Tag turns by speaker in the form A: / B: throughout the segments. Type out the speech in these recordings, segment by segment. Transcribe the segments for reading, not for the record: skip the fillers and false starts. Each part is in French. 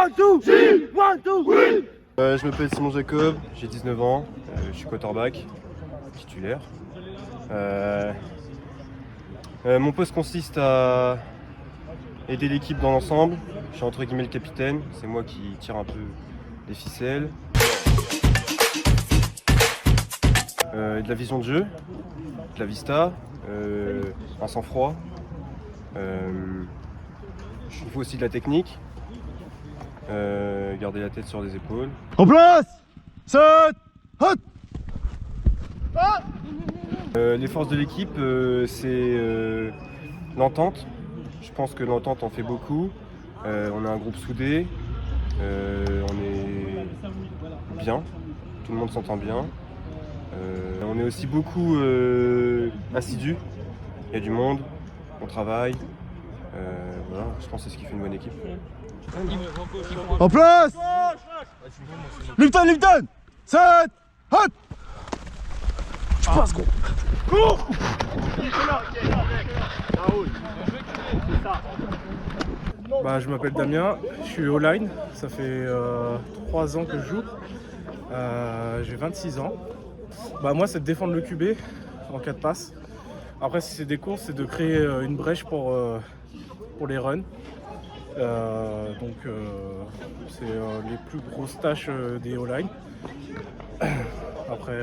A: One, two, Gilles. One, two, win.
B: Je m'appelle Simon Jacob, j'ai 19 ans, je suis quarterback, titulaire. Mon poste consiste à aider l'équipe dans l'ensemble. Je suis entre guillemets le capitaine, c'est moi qui tire un peu les ficelles. De la vision de jeu, de la vista, un sang-froid. Il faut aussi de la technique, garder la tête sur les épaules.
C: En place! 7! Hot!
B: Les forces de l'équipe, c'est l'entente. Je pense que l'entente en fait beaucoup. On a un groupe soudé, on est bien, tout le monde s'entend bien. On est aussi beaucoup assidus, il y a du monde, on travaille. Voilà, je pense que c'est ce qui fait une bonne équipe.
C: En place! Lipton, Lipton! 7! Hot! Je passe, gros! Cours!
D: Je m'appelle Damien, je suis O-line, ça fait 3 ans que je joue, j'ai 26 ans. Moi c'est de défendre le QB en cas de passe. Après si c'est des courses, c'est de créer une brèche pour les runs. C'est les plus grosses tâches des O-line. Après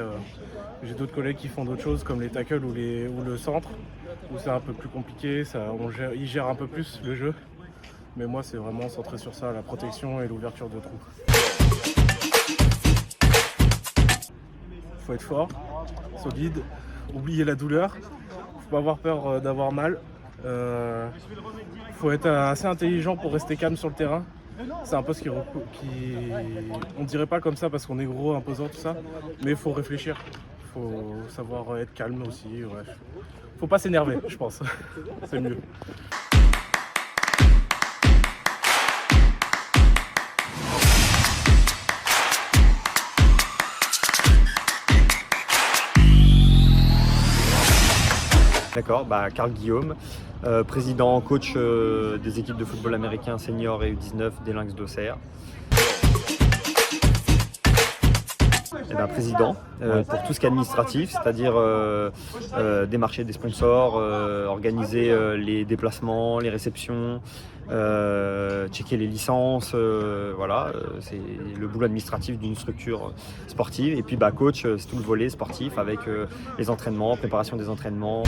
D: j'ai d'autres collègues qui font d'autres choses comme les tackles ou le centre, où c'est un peu plus compliqué, ils gèrent un peu plus le jeu. Mais moi c'est vraiment centré sur ça, la protection et l'ouverture de trous. Faut être fort, solide, oublier la douleur, faut pas avoir peur d'avoir mal. Faut être assez intelligent pour rester calme sur le terrain. C'est un poste qui on dirait pas comme ça parce qu'on est gros, imposant, tout ça, mais il faut réfléchir, il faut savoir être calme aussi. Ouais. Faut pas s'énerver, je pense, c'est mieux.
E: D'accord, Carl Guillaume, président, coach des équipes de football américain senior et U19 des Lynx d'Auxerre. Président pour tout ce qui est administratif, c'est-à-dire démarcher des sponsors, organiser les déplacements, les réceptions, checker les licences, voilà, c'est le boulot administratif d'une structure sportive. Et puis coach, c'est tout le volet sportif avec les entraînements, préparation des entraînements.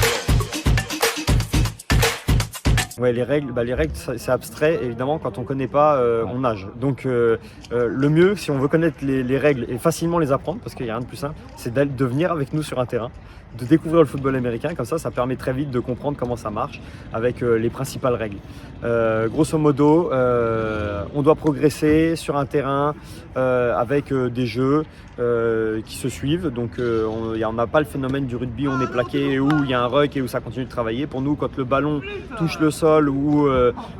E: Ouais, les règles c'est abstrait, évidemment quand on ne connaît pas, on nage. Donc le mieux, si on veut connaître les règles et facilement les apprendre, parce qu'il n'y a rien de plus simple, c'est de venir avec nous sur un terrain, de découvrir le football américain, comme ça permet très vite de comprendre comment ça marche avec les principales règles. Grosso modo, on doit progresser sur un terrain avec des jeux qui se suivent. Donc on n'a pas le phénomène du rugby où on est plaqué, où il y a un ruck et où ça continue de travailler. Pour nous, quand le ballon touche le sol ou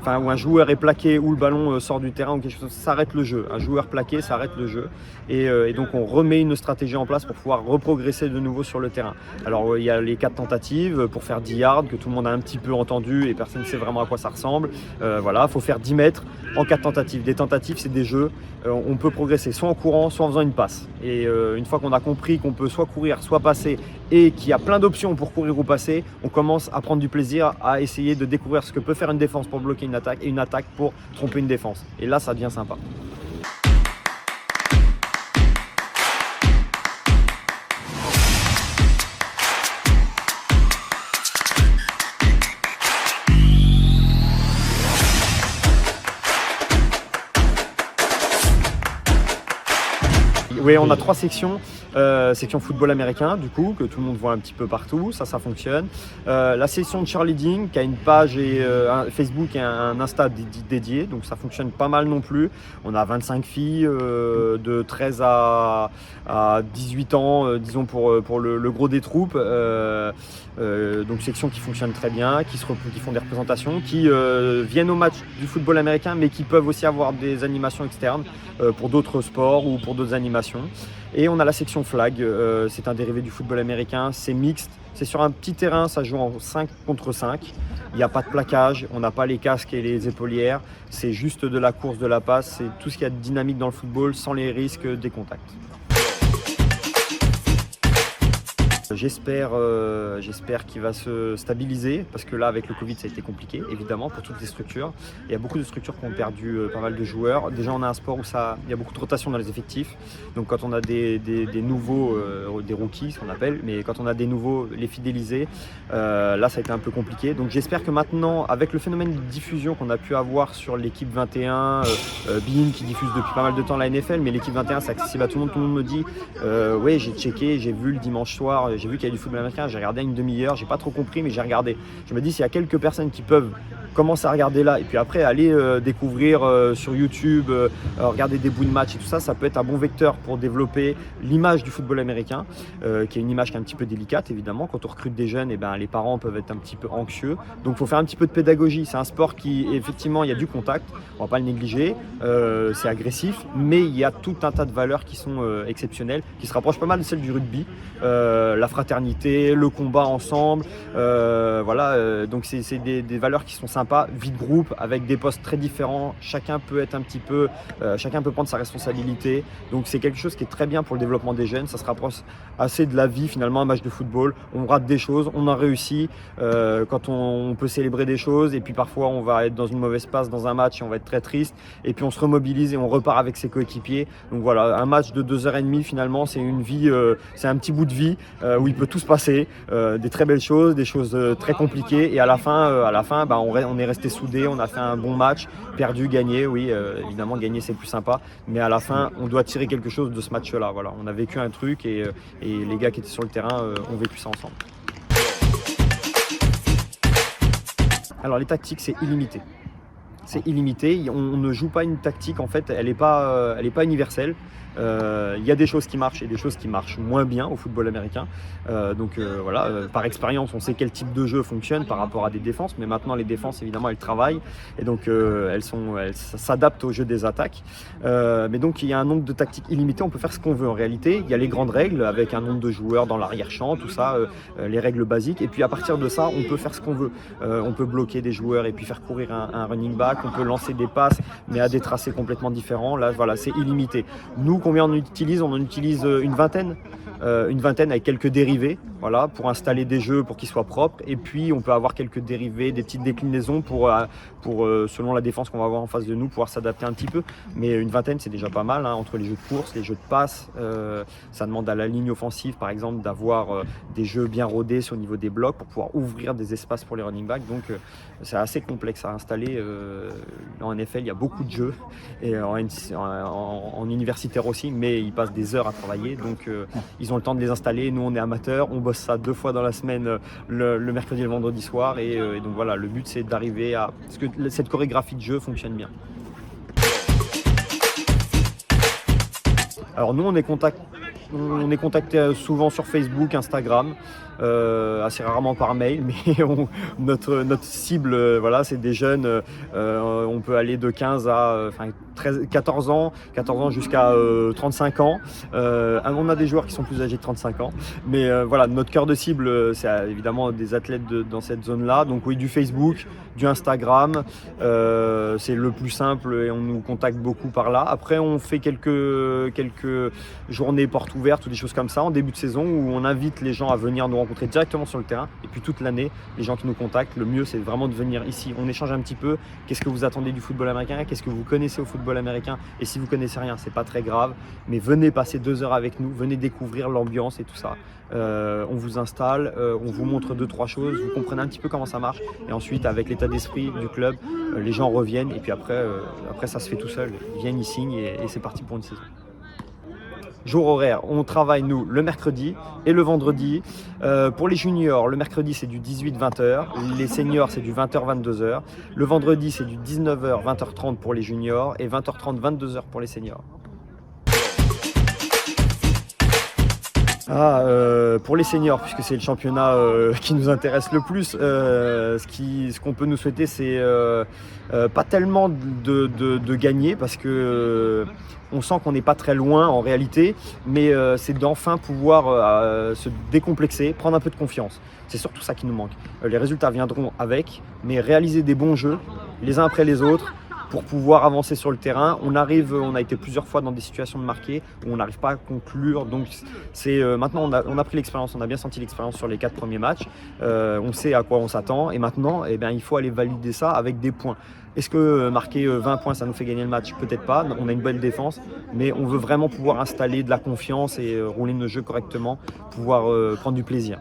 E: un joueur est plaqué ou le ballon sort du terrain ou quelque chose, ça arrête le jeu. Un joueur plaqué, ça arrête le jeu. Et donc on remet une stratégie en place pour pouvoir reprogresser de nouveau sur le terrain. Alors il y a les 4 tentatives pour faire 10 yards que tout le monde a un petit peu entendu et personne ne sait vraiment à quoi ça ressemble. Voilà, il faut faire 10 mètres en 4 tentatives. Des tentatives, c'est des jeux, on peut progresser soit en courant, soit en faisant une passe. Et une fois qu'on a compris qu'on peut soit courir, soit passer et qu'il y a plein d'options pour courir ou passer, on commence à prendre du plaisir à essayer de découvrir ce que peut faire une défense pour bloquer une attaque et une attaque pour tromper une défense. Et là, ça devient sympa. Oui, on a 3 sections. Section football américain, du coup, que tout le monde voit un petit peu partout, ça fonctionne. La section de cheerleading, qui a une page et un Facebook et un Insta dédié, donc ça fonctionne pas mal non plus. On a 25 filles de 13 à 18 ans, disons pour le gros des troupes. Donc section qui fonctionne très bien, qui font des représentations, qui viennent au match du football américain, mais qui peuvent aussi avoir des animations externes pour d'autres sports ou pour d'autres animations. Et on a la section flag, c'est un dérivé du football américain, c'est mixte, c'est sur un petit terrain, ça joue en 5 contre 5. Il n'y a pas de plaquage, on n'a pas les casques et les épaulières, c'est juste de la course, de la passe, c'est tout ce qu'il y a de dynamique dans le football sans les risques des contacts. J'espère qu'il va se stabiliser parce que là avec le Covid ça a été compliqué évidemment pour toutes les structures. Il y a beaucoup de structures qui ont perdu pas mal de joueurs. Déjà on a un sport où il y a beaucoup de rotation dans les effectifs. Donc quand on a des nouveaux, des rookies ce qu'on appelle, mais quand on a des nouveaux, les fidéliser, là ça a été un peu compliqué. Donc j'espère que maintenant avec le phénomène de diffusion qu'on a pu avoir sur l'équipe 21, Bein qui diffuse depuis pas mal de temps la NFL, mais l'équipe 21 c'est accessible à tout le monde me dit ouais j'ai checké, j'ai vu le dimanche soir, j'ai vu qu'il y a du football américain, j'ai regardé une demi-heure, j'ai pas trop compris mais j'ai regardé. Je me dis s'il y a quelques personnes qui peuvent commencer à regarder là et puis après aller découvrir sur YouTube, regarder des bouts de match et tout ça, ça peut être un bon vecteur pour développer l'image du football américain, qui est une image qui est un petit peu délicate évidemment. Quand on recrute des jeunes, et ben, les parents peuvent être un petit peu anxieux, donc il faut faire un petit peu de pédagogie. C'est un sport qui effectivement il y a du contact, on va pas le négliger, c'est agressif, mais il y a tout un tas de valeurs qui sont exceptionnelles, qui se rapprochent pas mal de celles du rugby, la fraternité, le combat ensemble, voilà, donc c'est des valeurs qui sont sympas, vie de groupe avec des postes très différents, chacun peut être un petit peu, chacun peut prendre sa responsabilité, donc c'est quelque chose qui est très bien pour le développement des jeunes. Ça se rapproche assez de la vie finalement, un match de football, on rate des choses, on a réussi, quand on peut célébrer des choses et puis parfois on va être dans une mauvaise passe dans un match et on va être très triste et puis on se remobilise et on repart avec ses coéquipiers. Donc voilà, un match de 2h30 finalement c'est une vie, c'est un petit bout de vie où il peut tout se passer, des très belles choses, des choses très compliquées et à la fin bah, on est resté soudés, on a fait un bon match, perdu, gagné, oui évidemment gagner c'est plus sympa, mais à la fin on doit tirer quelque chose de ce match-là. Voilà, on a vécu un truc et les gars qui étaient sur le terrain ont vécu ça ensemble. Alors les tactiques c'est illimité. C'est illimité, on ne joue pas une tactique en fait, elle n'est pas universelle. Il y a des choses qui marchent et des choses qui marchent moins bien au football américain. Donc voilà, par expérience, on sait quel type de jeu fonctionne par rapport à des défenses, mais maintenant les défenses évidemment elles travaillent et donc elles s'adaptent au jeu des attaques. Mais donc il y a un nombre de tactiques illimité, on peut faire ce qu'on veut en réalité. Il y a les grandes règles avec un nombre de joueurs dans l'arrière-champ, tout ça, les règles basiques. Et puis à partir de ça, on peut faire ce qu'on veut. On peut bloquer des joueurs et puis faire courir un running back, on peut lancer des passes, mais à des tracés complètement différents. Là voilà, c'est illimité. Nous, combien on utilise? On en utilise une vingtaine avec quelques dérivés, voilà, pour installer des jeux pour qu'ils soient propres. Et puis on peut avoir quelques dérivés, des petites déclinaisons pour selon la défense qu'on va avoir en face de nous, pouvoir s'adapter un petit peu. Mais une vingtaine c'est déjà pas mal, hein, entre les jeux de course, les jeux de passe. Ça demande à la ligne offensive par exemple d'avoir des jeux bien rodés au niveau des blocs pour pouvoir ouvrir des espaces pour les running backs. Donc c'est assez complexe à installer. En NFL il y a beaucoup de jeux et en universitaire aussi, mais ils passent des heures à travailler, donc ils ont le temps de les installer. Nous on est amateurs, on bosse ça 2 fois dans la semaine, le mercredi et le vendredi soir, et donc voilà, le but c'est d'arriver à ce que cette chorégraphie de jeu fonctionne bien. Alors nous on est contacté souvent sur Facebook, Instagram, assez rarement par mail, mais notre cible, voilà, c'est des jeunes, on peut aller de 15 à 14 ans jusqu'à 35 ans. On a des joueurs qui sont plus âgés de 35 ans, mais voilà, notre cœur de cible, c'est évidemment des athlètes dans cette zone-là. Donc oui, du Facebook, du Instagram, c'est le plus simple et on nous contacte beaucoup par là. Après, on fait quelques journées portes ouvertes ou des choses comme ça en début de saison où on invite les gens à venir nous rencontrer directement sur le terrain. Et puis toute l'année, les gens qui nous contactent, le mieux c'est vraiment de venir ici. On échange un petit peu. Qu'est-ce que vous attendez du football américain? Qu'est-ce que vous connaissez au football américain? Et si vous connaissez rien, c'est pas très grave, mais venez passer 2 heures avec nous, venez découvrir l'ambiance et tout ça. On vous installe, on vous montre 2-3 choses, vous comprenez un petit peu comment ça marche, et ensuite avec l'état d'esprit du club, les gens reviennent et puis après ça se fait tout seul. Ils viennent, ils signent et c'est parti pour une saison. Jour horaire, on travaille nous le mercredi et le vendredi. Pour les juniors, le mercredi c'est du 18-20h, les seniors c'est du 20h-22h. Le vendredi c'est du 19h-20h30 pour les juniors et 20h30-22h pour les seniors. Pour les seniors, puisque c'est le championnat qui nous intéresse le plus, ce qu'on peut nous souhaiter, c'est pas tellement de gagner, parce que on sent qu'on n'est pas très loin en réalité, mais c'est d'enfin pouvoir se décomplexer, prendre un peu de confiance. C'est surtout ça qui nous manque. Les résultats viendront avec, mais réaliser des bons jeux, les uns après les autres, pour pouvoir avancer sur le terrain. On a été plusieurs fois dans des situations de marquer où on n'arrive pas à conclure. Donc maintenant on a pris l'expérience, on a bien senti l'expérience sur les 4 premiers matchs. On sait à quoi on s'attend et maintenant il faut aller valider ça avec des points. Est-ce que marquer 20 points ça nous fait gagner le match? Peut-être pas, on a une belle défense, mais on veut vraiment pouvoir installer de la confiance et rouler nos jeux correctement, pouvoir prendre du plaisir.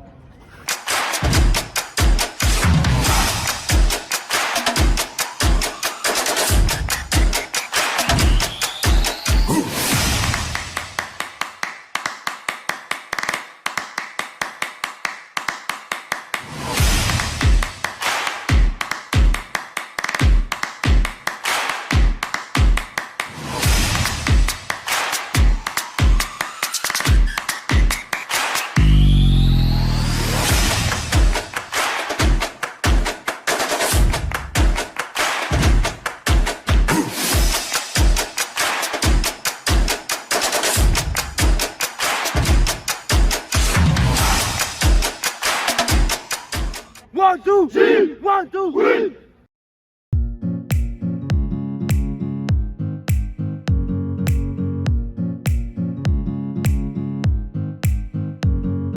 A: One, two, three, 1, 2, 3.